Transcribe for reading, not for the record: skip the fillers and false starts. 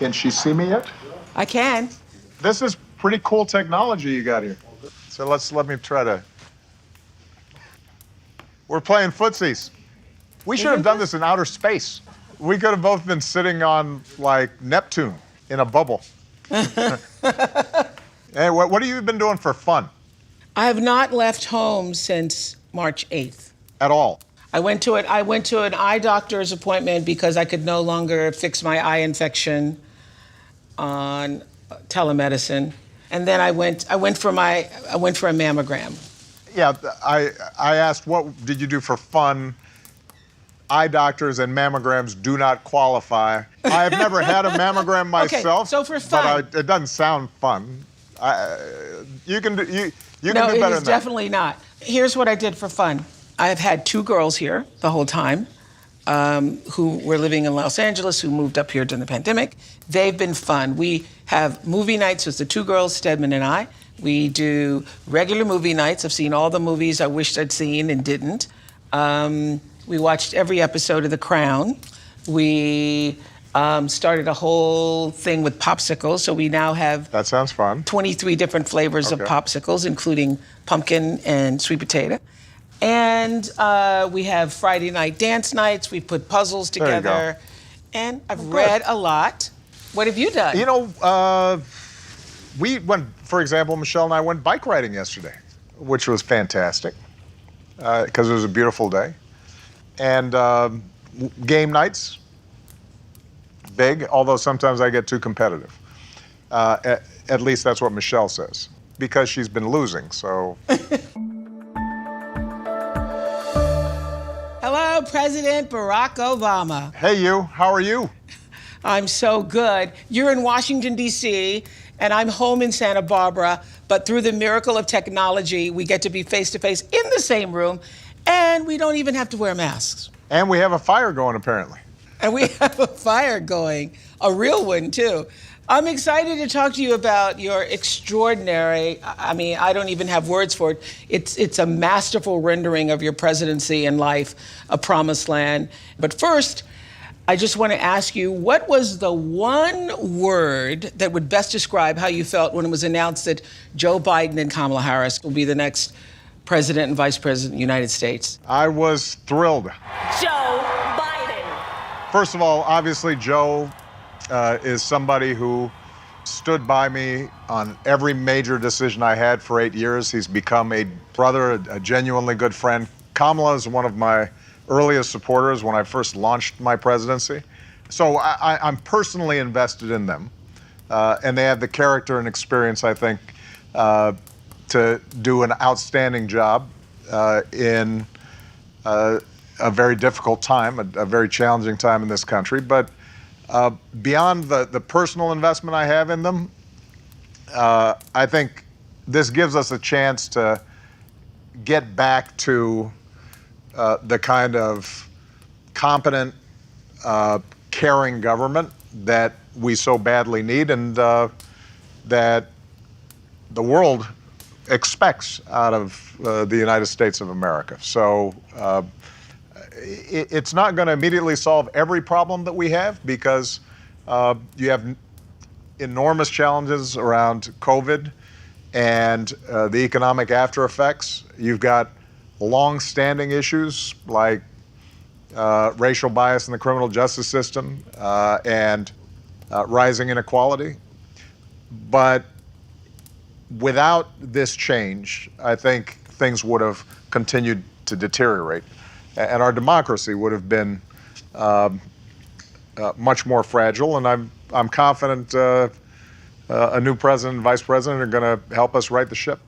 Can she see me yet? I can. This is pretty cool technology you got here. So let me try to. We're playing footsies. We should have done this in outer space. We could have both been sitting on, like, Neptune in a bubble. Hey, what have you been doing for fun? I have not left home since March 8th. At all? I went to an eye doctor's appointment because I could no longer fix my eye infection on telemedicine. And then I went for a mammogram. Yeah, I asked what did you do for fun? Eye doctors and mammograms do not qualify. I have never had a mammogram myself. Okay, so for fun. But it doesn't sound fun. You can do better than that. No, it is definitely not. Here's what I did for fun. I have had 2 girls here the whole time who were living in Los Angeles, who moved up here during the pandemic. They've been fun. We have movie nights with the 2 girls, Stedman and I. We do regular movie nights. I've seen all the movies I wished I'd seen and didn't. We watched every episode of The Crown. We started a whole thing with popsicles, so we now have... That sounds fun. 23 different flavors of popsicles, including pumpkin and sweet potato. And we have Friday night dance nights. We put puzzles together. There you go. And I've read a lot. What have you done? You know, we went, for example, Michelle and I went bike riding yesterday, which was fantastic because it was a beautiful day. And game nights, big, although sometimes I get too competitive. At least that's what Michelle says, because she's been losing, so. Hello, President Barack Obama. Hey, you, how are you? I'm so good. You're in Washington, D.C., and I'm home in Santa Barbara, but through the miracle of technology, we get to be face-to-face in the same room, and we don't even have to wear masks. And we have a fire going, apparently. And we have a fire going, a real one, too. I'm excited to talk to you about your extraordinary, I mean, I don't even have words for it. It's a masterful rendering of your presidency and life, a promised land. But first, I just want to ask you, what was the one word that would best describe how you felt when it was announced that Joe Biden and Kamala Harris will be the next president and vice president of the United States? I was thrilled. Joe Biden. First of all, obviously, Joe is somebody who stood by me on every major decision I had for 8 years. He's become a brother, a genuinely good friend. Kamala is one of my earliest supporters when I first launched my presidency. So I'm personally invested in them. And they have the character and experience, I think, to do an outstanding job in a very difficult time, a very challenging time in this country. But beyond the personal investment I have in them, I think this gives us a chance to get back to the kind of competent, caring government that we so badly need and that the world expects out of the United States of America. So it's not going to immediately solve every problem that we have because you have enormous challenges around COVID and the economic after effects. You've got long-standing issues like racial bias in the criminal justice system and rising inequality. But without this change, I think things would have continued to deteriorate, and our democracy would have been much more fragile. And I'm confident a new president and vice president are going to help us right the ship.